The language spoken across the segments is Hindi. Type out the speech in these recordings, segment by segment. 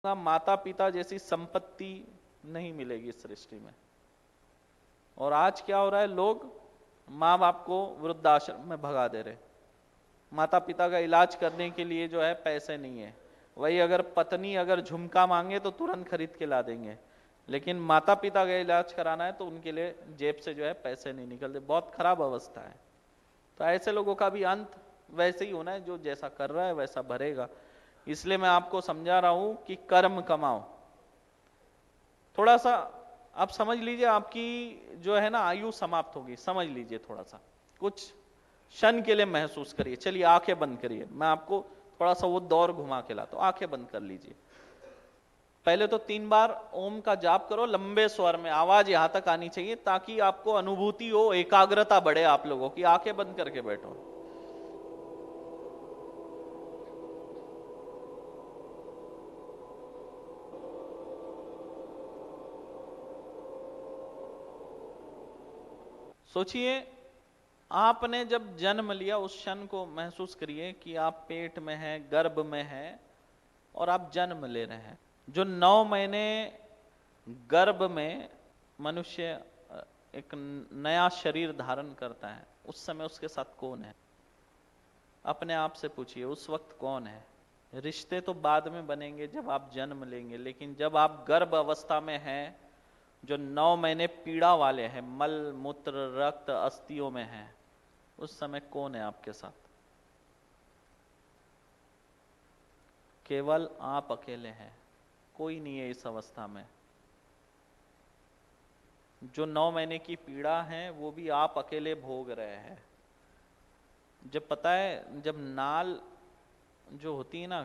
माता पिता जैसी संपत्ति नहीं मिलेगी इस सृष्टि में। और आज क्या हो रहा है, लोग माँ बाप को वृद्धाश्रम में भगा दे रहे। माता पिता का इलाज करने के लिए जो है पैसे नहीं है। वही अगर पत्नी अगर झुमका मांगे तो तुरंत खरीद के ला देंगे, लेकिन माता पिता का इलाज कराना है तो उनके लिए जेब से जो है पैसे नहीं निकलते। बहुत खराब अवस्था है। तो ऐसे लोगों का भी अंत वैसे ही होना है, जो जैसा कर रहा है वैसा भरेगा। इसलिए मैं आपको समझा रहा हूं कि कर्म कमाओ। थोड़ा सा आप समझ लीजिए, आपकी जो है ना आयु समाप्त होगी, समझ लीजिए। थोड़ा सा कुछ क्षण के लिए महसूस करिए। चलिए आंखें बंद करिए, मैं आपको थोड़ा सा वो दौर घुमा के लाता हूं। आंखें बंद कर लीजिए। पहले तो 3 बार ओम का जाप करो, लंबे स्वर में, आवाज यहां तक आनी चाहिए ताकि आपको अनुभूति हो, एकाग्रता बढ़े आप लोगों की। आंखें बंद करके बैठो। सोचिए, आपने जब जन्म लिया उस क्षण को महसूस करिए कि आप पेट में हैं, गर्भ में हैं और आप जन्म ले रहे हैं। जो 9 महीने गर्भ में मनुष्य एक नया शरीर धारण करता है, उस समय उसके साथ कौन है? अपने आप से पूछिए, उस वक्त कौन है? रिश्ते तो बाद में बनेंगे जब आप जन्म लेंगे, लेकिन जब आप गर्भ अवस्था में हैं, जो 9 महीने पीड़ा वाले हैं, मल मूत्र रक्त अस्थियों में हैं, उस समय कौन है आपके साथ? केवल आप अकेले हैं, कोई नहीं है इस अवस्था में। जो 9 महीने की पीड़ा है वो भी आप अकेले भोग रहे हैं। जब पता है, जब नाल जो होती है ना,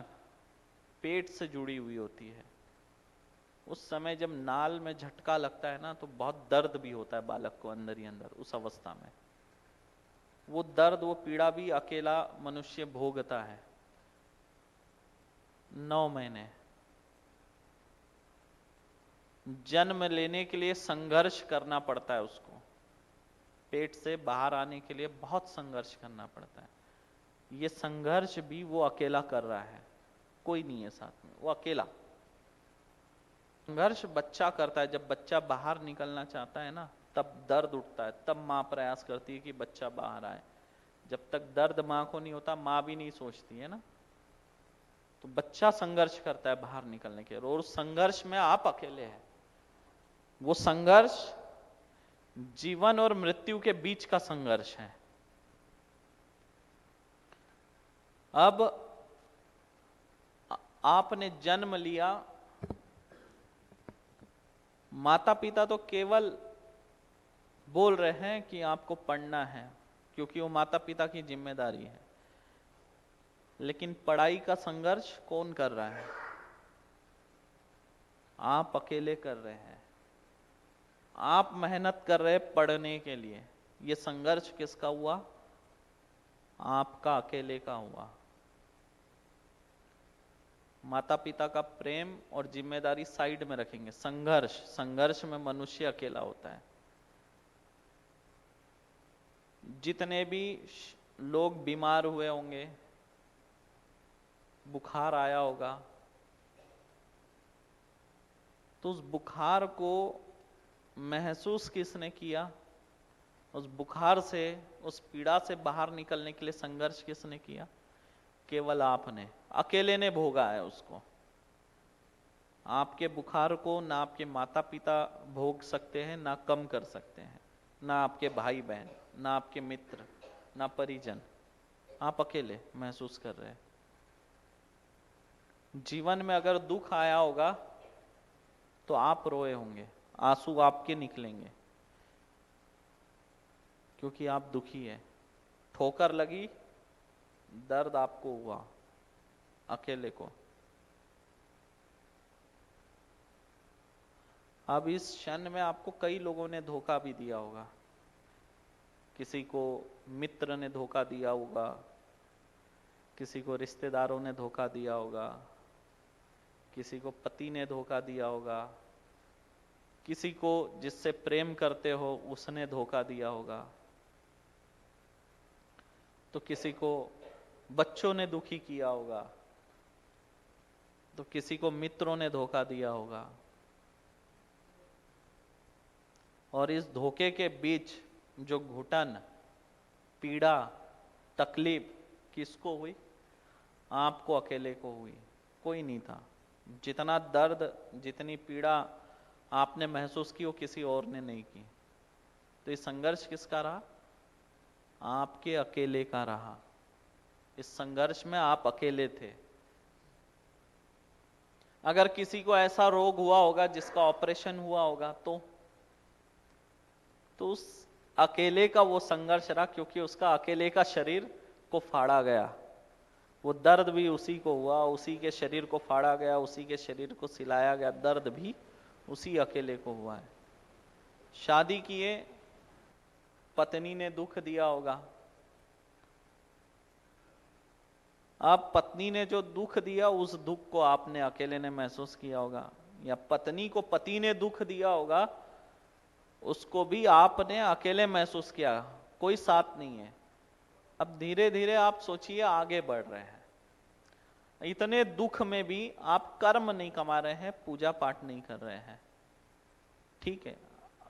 पेट से जुड़ी हुई होती है, उस समय जब नाल में झटका लगता है ना, तो बहुत दर्द भी होता है बालक को अंदर ही अंदर। उस अवस्था में वो दर्द, वो पीड़ा भी अकेला मनुष्य भोगता है 9 महीने। जन्म लेने के लिए संघर्ष करना पड़ता है उसको। पेट से बाहर आने के लिए बहुत संघर्ष करना पड़ता है। ये संघर्ष भी वो अकेला कर रहा है, कोई नहीं है साथ में, वो अकेला। संघर्ष बच्चा करता है। जब बच्चा बाहर निकलना चाहता है ना, तब दर्द उठता है, तब माँ प्रयास करती है कि बच्चा बाहर आए। जब तक दर्द माँ को नहीं होता, माँ भी नहीं सोचती है ना। तो बच्चा संघर्ष करता है बाहर निकलने के, और उस संघर्ष में आप अकेले हैं। वो संघर्ष जीवन और मृत्यु के बीच का संघर्ष है। अब आपने जन्म लिया, माता पिता तो केवल बोल रहे हैं कि आपको पढ़ना है, क्योंकि वो माता पिता की जिम्मेदारी है। लेकिन पढ़ाई का संघर्ष कौन कर रहा है? आप अकेले कर रहे हैं। आप मेहनत कर रहे हैं पढ़ने के लिए। ये संघर्ष किसका हुआ? आपका अकेले का हुआ। माता पिता का प्रेम और जिम्मेदारी साइड में रखेंगे। संघर्ष में मनुष्य अकेला होता है। जितने भी लोग बीमार हुए होंगे, बुखार आया होगा, तो उस बुखार को महसूस किसने किया? उस बुखार से, उस पीड़ा से बाहर निकलने के लिए संघर्ष किसने किया? केवल आपने। अकेले ने भोगा है उसको। आपके बुखार को ना आपके माता पिता भोग सकते हैं, ना कम कर सकते हैं, ना आपके भाई बहन, ना आपके मित्र, ना परिजन। आप अकेले महसूस कर रहे हैं। जीवन में अगर दुख आया होगा तो आप रोए होंगे, आंसू आपके निकलेंगे, क्योंकि आप दुखी है। ठोकर लगी, दर्द आपको हुआ, अकेले को। अब इस क्षण में आपको कई लोगों ने धोखा भी दिया होगा। किसी को मित्र ने धोखा दिया होगा, किसी को रिश्तेदारों ने धोखा दिया होगा, किसी को पति ने धोखा दिया होगा, किसी को जिससे प्रेम करते हो उसने धोखा दिया होगा, तो किसी को बच्चों ने दुखी किया होगा। तो किसी को मित्रों ने धोखा दिया होगा, और इस धोखे के बीच जो घुटन, पीड़ा, तकलीफ किसको हुई? आपको अकेले को हुई, कोई नहीं था। जितना दर्द, जितनी पीड़ा आपने महसूस की वो किसी और ने नहीं की। तो ये संघर्ष किसका रहा? आपके अकेले का रहा। इस संघर्ष में आप अकेले थे। अगर किसी को ऐसा रोग हुआ होगा जिसका ऑपरेशन हुआ होगा तो उस अकेले का वो संघर्ष रहा, क्योंकि उसका अकेले का शरीर को फाड़ा गया। वो दर्द भी उसी को हुआ, उसी के शरीर को फाड़ा गया, उसी के शरीर को सिलाया गया, दर्द भी उसी अकेले को हुआ है। शादी किए, पत्नी ने दुख दिया होगा। अब पत्नी ने जो दुख दिया, उस दुख को आपने अकेले ने महसूस किया होगा, या पत्नी को पति ने दुख दिया होगा, उसको भी आपने अकेले महसूस किया, कोई साथ नहीं है। अब धीरे धीरे आप सोचिए आगे बढ़ रहे हैं। इतने दुख में भी आप कर्म नहीं कमा रहे हैं, पूजा पाठ नहीं कर रहे हैं। ठीक है,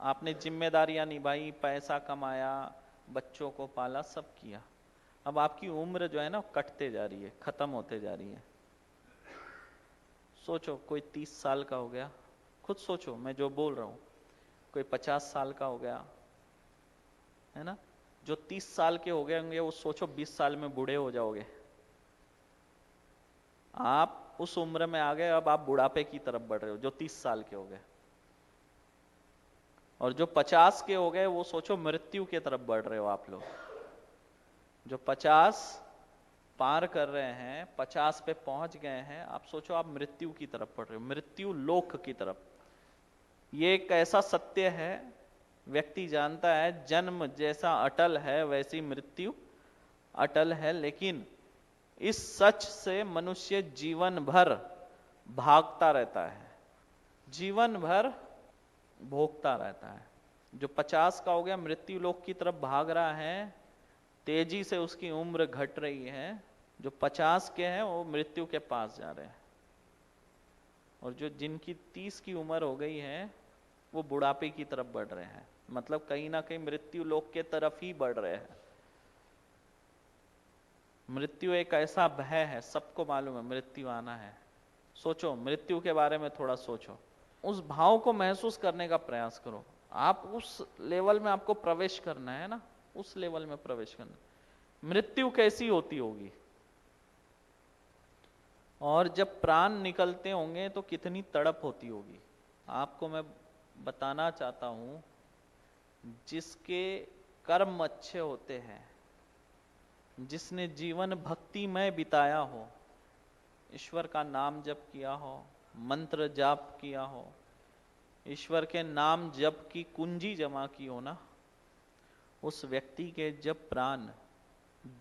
आपने जिम्मेदारियां निभाई, पैसा कमाया, बच्चों को पाला, सब किया। अब आपकी उम्र जो है ना कटते जा रही है, खत्म होते जा रही है। सोचो कोई 30 साल का हो गया, खुद सोचो मैं जो बोल रहा हूं, कोई 50 साल का हो गया है ना। जो 30 साल के हो गए होंगे वो सोचो 20 साल में बूढ़े हो जाओगे। आप उस उम्र में आ गए, अब आप बुढ़ापे की तरफ बढ़ रहे हो, जो 30 साल के हो गए। और जो 50 के हो गए वो सोचो मृत्यु की तरफ बढ़ रहे हो आप लोग। जो 50 पार कर रहे हैं, 50 पे पहुंच गए हैं, आप सोचो आप मृत्यु की तरफ बढ़ रहे हो, मृत्यु लोक की तरफ। ये एक ऐसा सत्य है, व्यक्ति जानता है जन्म जैसा अटल है वैसी मृत्यु अटल है, लेकिन इस सच से मनुष्य जीवन भर भागता रहता है, जीवन भर भोगता रहता है। जो 50 का हो गया मृत्यु लोक की तरफ भाग रहा है, तेजी से उसकी उम्र घट रही है। जो 50 के हैं वो मृत्यु के पास जा रहे हैं, और जो जिनकी 30 की उम्र हो गई है वो बुढ़ापे की तरफ बढ़ रहे हैं। मतलब कहीं ना कहीं मृत्यु लोक के तरफ ही बढ़ रहे हैं। मृत्यु एक ऐसा भय है, सबको मालूम है मृत्यु आना है। सोचो मृत्यु के बारे में थोड़ा सोचो, उस भाव को महसूस करने का प्रयास करो। आप उस लेवल में आपको प्रवेश करना है ना, उस लेवल में प्रवेश करना। मृत्यु कैसी होती होगी, और जब प्राण निकलते होंगे तो कितनी तड़प होती होगी। आपको मैं बताना चाहता हूं, जिसके कर्म अच्छे होते हैं, जिसने जीवन भक्तिमय बिताया हो, ईश्वर का नाम जप किया हो, मंत्र जाप किया हो, ईश्वर के नाम जप की कुंजी जमा की हो ना, उस व्यक्ति के जब प्राण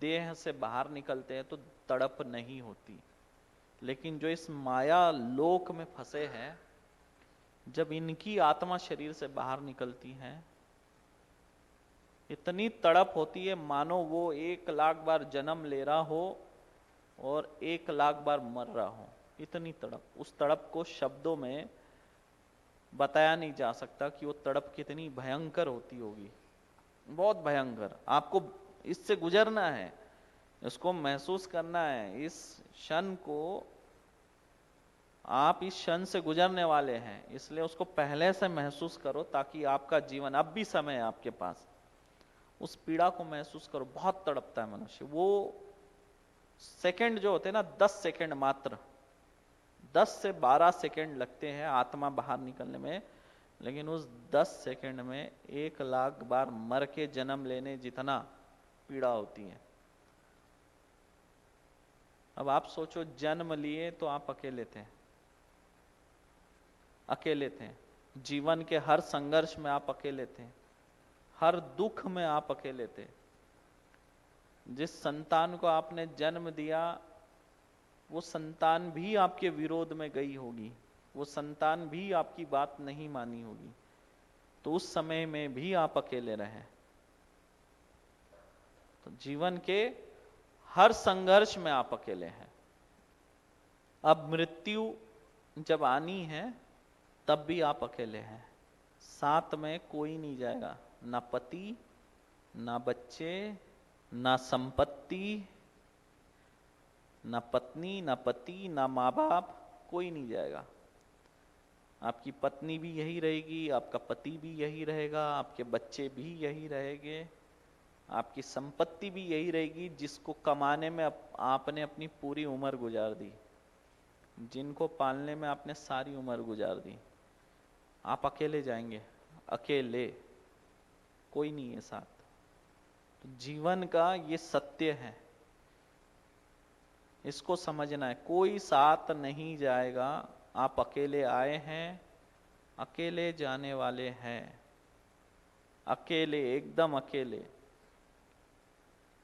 देह से बाहर निकलते हैं तो तड़प नहीं होती। लेकिन जो इस माया लोक में फंसे हैं, जब इनकी आत्मा शरीर से बाहर निकलती है, इतनी तड़प होती है मानो वो 1,00,000 बार जन्म ले रहा हो और 1,00,000 बार मर रहा हो। इतनी तड़प, उस तड़प को शब्दों में बताया नहीं जा सकता कि वो तड़प कितनी भयंकर होती होगी, बहुत भयंकर। आपको इससे गुजरना है, इसको महसूस करना है। इस क्षण को आप इस क्षण से गुजरने वाले हैं, इसलिए उसको पहले से महसूस करो, ताकि आपका जीवन, अब भी समय है आपके पास, उस पीड़ा को महसूस करो। बहुत तड़पता है मनुष्य। वो सेकंड जो होते हैं ना, 10 सेकंड मात्र, 10 से 12 सेकंड लगते हैं आत्मा बाहर निकलने में, लेकिन उस 10 सेकंड में 1,00,000 बार मर के जन्म लेने जितना पीड़ा होती है। अब आप सोचो, जन्म लिए तो आप अकेले थे, अकेले थे। जीवन के हर संघर्ष में आप अकेले थे, हर दुख में आप अकेले थे। जिस संतान को आपने जन्म दिया, वो संतान भी आपके विरोध में गई होगी, वो संतान भी आपकी बात नहीं मानी होगी, तो उस समय में भी आप अकेले रहे। तो जीवन के हर संघर्ष में आप अकेले हैं। अब मृत्यु जब आनी है तब भी आप अकेले हैं, साथ में कोई नहीं जाएगा, ना पति, ना बच्चे, ना संपत्ति, ना पत्नी, ना पति, ना माँ बाप, कोई नहीं जाएगा। आपकी पत्नी भी यही रहेगी, आपका पति भी यही रहेगा, आपके बच्चे भी यही रहेंगे, आपकी संपत्ति भी यही रहेगी, जिसको कमाने में आपने अपनी पूरी उम्र गुजार दी, जिनको पालने में आपने सारी उम्र गुजार दी। आप अकेले जाएंगे, अकेले, कोई नहीं है साथ। तो जीवन का ये सत्य है, इसको समझना है, कोई साथ नहीं जाएगा। आप अकेले आए हैं, अकेले जाने वाले हैं, अकेले, एकदम अकेले।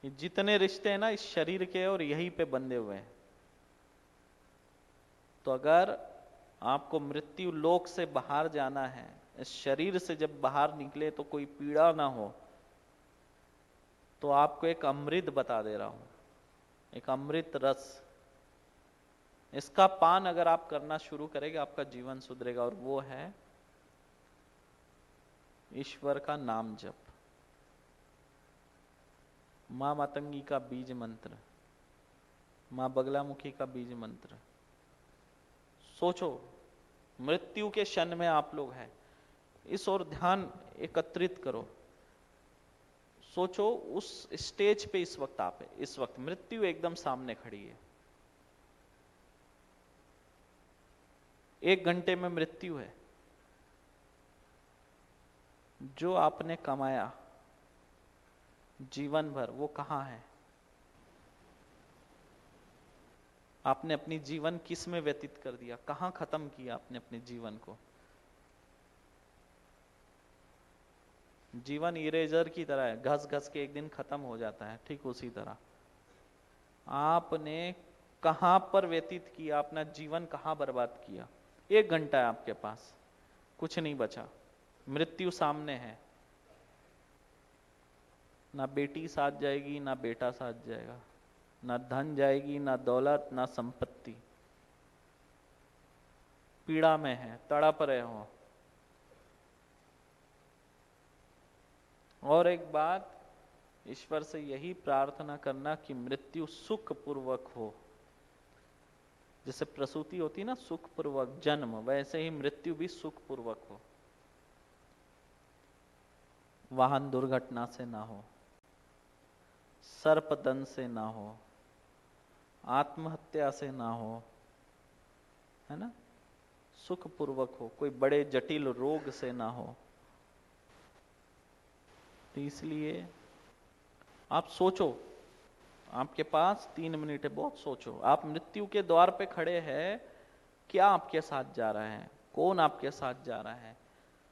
ये जितने रिश्ते हैं ना इस शरीर के, और यहीं पे बंधे हुए हैं। तो अगर आपको मृत्यु लोक से बाहर जाना है, इस शरीर से जब बाहर निकले तो कोई पीड़ा ना हो, तो आपको एक अमृत बता दे रहा हूं, एक अमृत रस। इसका पान अगर आप करना शुरू करेंगे, आपका जीवन सुधरेगा, और वो है ईश्वर का नाम जप। मां मातंगी का बीज मंत्र, मां बगलामुखी का बीज मंत्र। सोचो, मृत्यु के क्षण में आप लोग हैं, इस ओर ध्यान एकत्रित करो। सोचो उस स्टेज पे इस वक्त आप है, इस वक्त मृत्यु एकदम सामने खड़ी है। 1 घंटे में मृत्यु है। जो आपने कमाया जीवन भर, वो कहां है? आपने अपनी जीवन किस में व्यतीत कर दिया? कहां खत्म किया आपने अपने जीवन को? जीवन इरेजर की तरह है, घस घस के एक दिन खत्म हो जाता है। ठीक उसी तरह आपने कहां पर व्यतीत किया, अपना जीवन कहां बर्बाद किया? 1 घंटा है आपके पास, कुछ नहीं बचा, मृत्यु सामने है। ना बेटी साथ जाएगी, ना बेटा साथ जाएगा, ना धन जाएगी, ना दौलत, ना संपत्ति। पीड़ा में है, तड़प रहे हो। और एक बात, ईश्वर से यही प्रार्थना करना कि मृत्यु सुखपूर्वक हो। जैसे प्रसूति होती है ना सुखपूर्वक, जन्म, वैसे ही मृत्यु भी सुखपूर्वक हो। वाहन दुर्घटना से ना हो, सर्पदंश से ना हो, आत्महत्या से ना हो, है ना, सुखपूर्वक हो, कोई बड़े जटिल रोग से ना हो। तो इसलिए आप सोचो, आपके पास 3 मिनट है, बहुत सोचो। आप मृत्यु के द्वार पे खड़े हैं, क्या आपके साथ जा रहा है, कौन आपके साथ जा रहा है?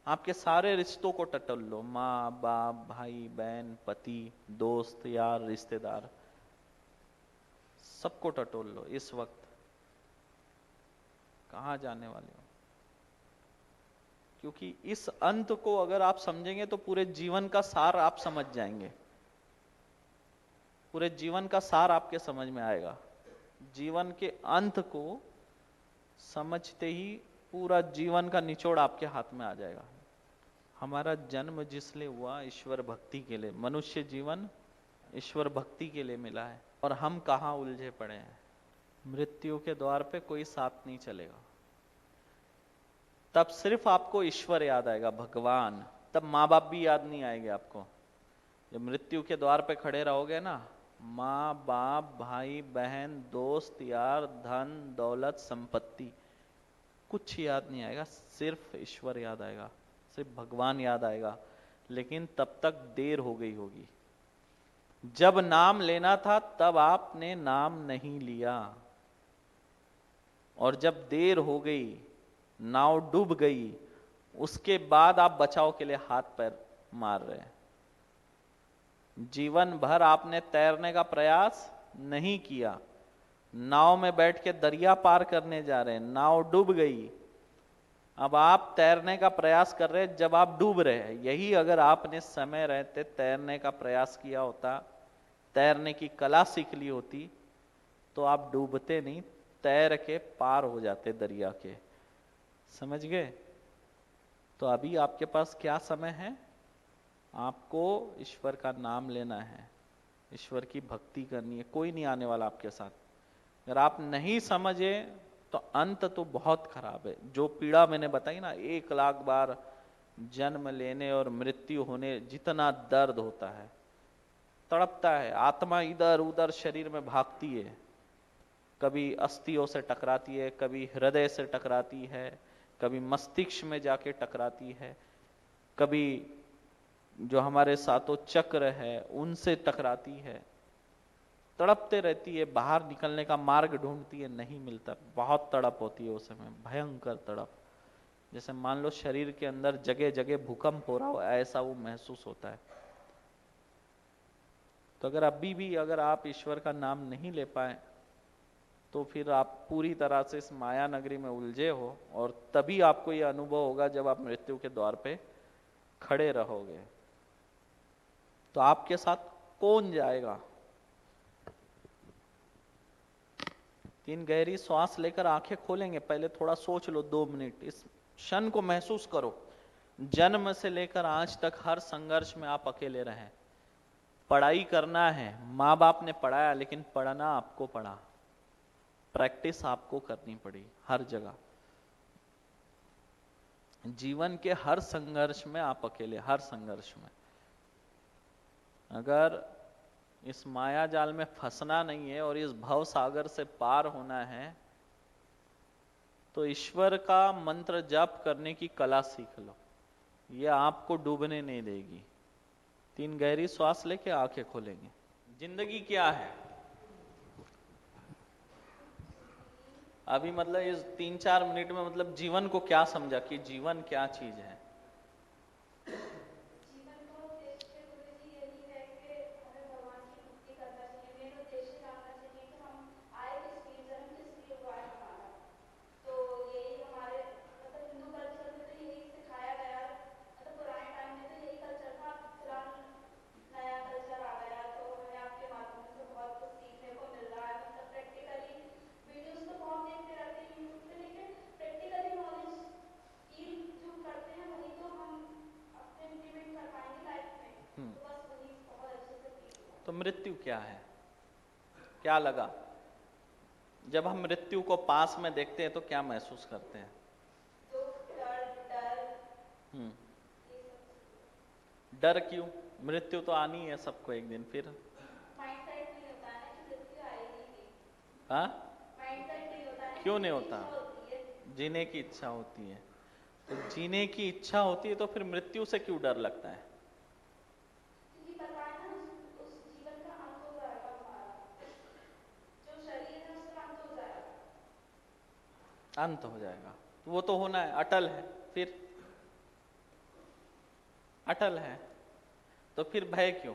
आपके सारे रिश्तों को टटोल लो, माँ बाप, भाई बहन, पति, दोस्त, यार, रिश्तेदार, सबको टटोल लो। इस वक्त कहाँ जाने वाले हो? क्योंकि इस अंत को अगर आप समझेंगे तो पूरे जीवन का सार आप समझ जाएंगे, पूरे जीवन का सार आपके समझ में आएगा। जीवन के अंत को समझते ही पूरा जीवन का निचोड़ आपके हाथ में आ जाएगा। हमारा जन्म जिस लिए हुआ, ईश्वर भक्ति के लिए। मनुष्य जीवन ईश्वर भक्ति के लिए मिला है, और हम कहाँ उलझे पड़े हैं। मृत्यु के द्वार पे कोई साथ नहीं चलेगा। तब सिर्फ आपको ईश्वर याद आएगा, भगवान। तब माँ बाप भी याद नहीं आएंगे आपको। जब मृत्यु के द्वार पे खड़े रहोगे ना, माँ बाप, भाई बहन, दोस्त यार, धन दौलत, संपत्ति, कुछ याद नहीं आएगा, सिर्फ ईश्वर याद आएगा, सिर्फ भगवान याद आएगा। लेकिन तब तक देर हो गई होगी। जब नाम लेना था तब आपने नाम नहीं लिया, और जब देर हो गई, नाव डूब गई, उसके बाद आप बचाव के लिए हाथ पैर मार रहे हैं। जीवन भर आपने तैरने का प्रयास नहीं किया, नाव में बैठ के दरिया पार करने जा रहे हैं, नाव डूब गई, अब आप तैरने का प्रयास कर रहे हैं जब आप डूब रहे हैं। यही अगर आपने समय रहते तैरने का प्रयास किया होता, तैरने की कला सीख ली होती, तो आप डूबते नहीं, तैर के पार हो जाते दरिया के। समझ गए? तो अभी आपके पास क्या समय है? आपको ईश्वर का नाम लेना है, ईश्वर की भक्ति करनी है, कोई नहीं आने वाला आपके साथ। अगर आप नहीं समझे तो अंत तो बहुत खराब है। जो पीड़ा मैंने बताई ना, 1,00,000 बार जन्म लेने और मृत्यु होने जितना दर्द होता है, तड़पता है, आत्मा इधर उधर शरीर में भागती है, कभी अस्थियों से टकराती है, कभी हृदय से टकराती है, कभी मस्तिष्क में जाके टकराती है, कभी जो हमारे सातों चक्र है उनसे टकराती है, तड़पते रहती है, बाहर निकलने का मार्ग ढूंढती है, नहीं मिलता, बहुत तड़प होती है उस समय, भयंकर तड़प। जैसे मान लो शरीर के अंदर जगह जगह भूकंप हो रहा हो, ऐसा वो महसूस होता है। तो अगर अभी भी अगर आप ईश्वर का नाम नहीं ले पाए तो फिर आप पूरी तरह से इस माया नगरी में उलझे हो, और तभी आपको यह अनुभव होगा जब आप मृत्यु के द्वार पे खड़े रहोगे। तो आपके साथ कौन जाएगा? 3 गहरी श्वास लेकर आंखें खोलेंगे। पहले थोड़ा सोच लो 2 मिनट, इस क्षण को महसूस करो। जन्म से लेकर आज तक हर संघर्ष में आप अकेले रहे। पढ़ाई करना है, माँ बाप ने पढ़ाया, लेकिन पढ़ना आपको पड़ा, प्रैक्टिस आपको करनी पड़ी हर जगह। जीवन के हर संघर्ष में आप अकेले, हर संघर्ष में। अगर इस माया जाल में फंसना नहीं है और इस भव सागर से पार होना है तो ईश्वर का मंत्र जप करने की कला सीख लो, ये आपको डूबने नहीं देगी। 3 गहरी श्वास लेके आंखें खोलेंगे। जिंदगी क्या है? अभी मतलब इस 3-4 मिनट में मतलब जीवन को क्या समझा कि जीवन क्या चीज है? तो मृत्यु क्या है? क्या लगा? जब हम मृत्यु को पास में देखते हैं तो क्या महसूस करते हैं? डर क्यों? मृत्यु तो आनी है सबको एक दिन, फिर हाँ? क्यों नहीं होता? जीने की इच्छा होती है। तो जीने की इच्छा होती है तो फिर मृत्यु से क्यों डर लगता है? अंत हो जाएगा, वो तो होना है, अटल है, फिर अटल है, तो फिर भय क्यों?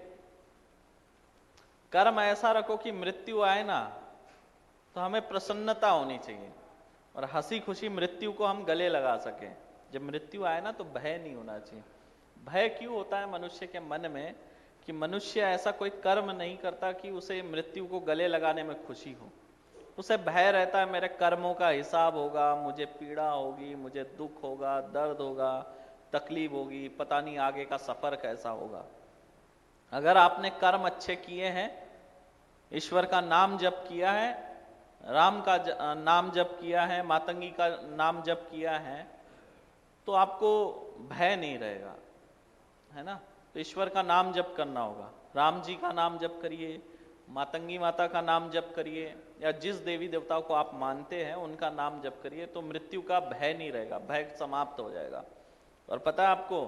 कर्म ऐसा रखो कि मृत्यु आए ना तो हमें प्रसन्नता होनी चाहिए और हंसी खुशी मृत्यु को हम गले लगा सकें। जब मृत्यु आए ना तो भय नहीं होना चाहिए। भय क्यों होता है मनुष्य के मन में? कि मनुष्य ऐसा कोई कर्म नहीं करता कि उसे मृत्यु को गले लगाने में खुशी हो। उसे भय रहता है मेरे कर्मों का हिसाब होगा, मुझे पीड़ा होगी, मुझे दुख होगा, दर्द होगा, तकलीफ होगी, पता नहीं आगे का सफर कैसा होगा। अगर आपने कर्म अच्छे किए हैं, ईश्वर का नाम जप किया है, राम का नाम जप किया है, मातंगी का नाम जप किया है, तो आपको भय नहीं रहेगा, है ना? तो ईश्वर का नाम जप करना होगा। राम जी का नाम जप करिए, मातंगी माता का नाम जप करिए, या जिस देवी देवताओं को आप मानते हैं उनका नाम जप करिए, तो मृत्यु का भय नहीं रहेगा, भय समाप्त हो जाएगा। और पता है आपको,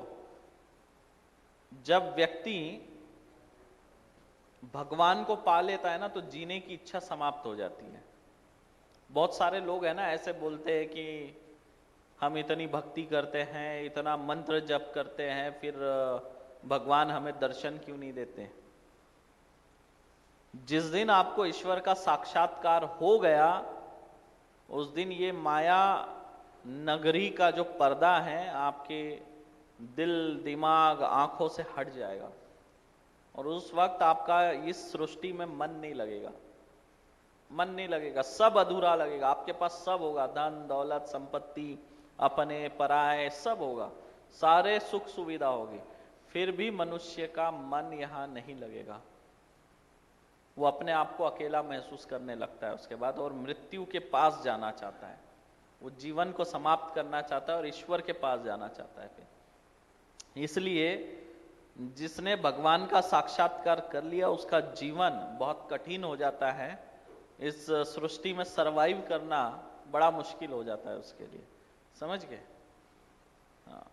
जब व्यक्ति भगवान को पा लेता है ना तो जीने की इच्छा समाप्त हो जाती है। बहुत सारे लोग हैं ना ऐसे बोलते हैं कि हम इतनी भक्ति करते हैं, इतना मंत्र जप करते हैं, फिर भगवान हमें दर्शन क्यों नहीं देते? जिस दिन आपको ईश्वर का साक्षात्कार हो गया उस दिन ये माया नगरी का जो पर्दा है आपके दिल, दिमाग, आंखों से हट जाएगा और उस वक्त आपका इस सृष्टि में मन नहीं लगेगा। मन नहीं लगेगा, सब अधूरा लगेगा। आपके पास सब होगा, धन दौलत संपत्ति, अपने पराये सब होगा, सारे सुख सुविधा होगी, फिर भी मनुष्य का मन यहां नहीं लगेगा। वो अपने आप को अकेला महसूस करने लगता है उसके बाद, और मृत्यु के पास जाना चाहता है, वो जीवन को समाप्त करना चाहता है और ईश्वर के पास जाना चाहता है फिर। इसलिए जिसने भगवान का साक्षात्कार कर लिया उसका जीवन बहुत कठिन हो जाता है, इस सृष्टि में सरवाइव करना बड़ा मुश्किल हो जाता है उसके लिए। समझ गए? हाँ।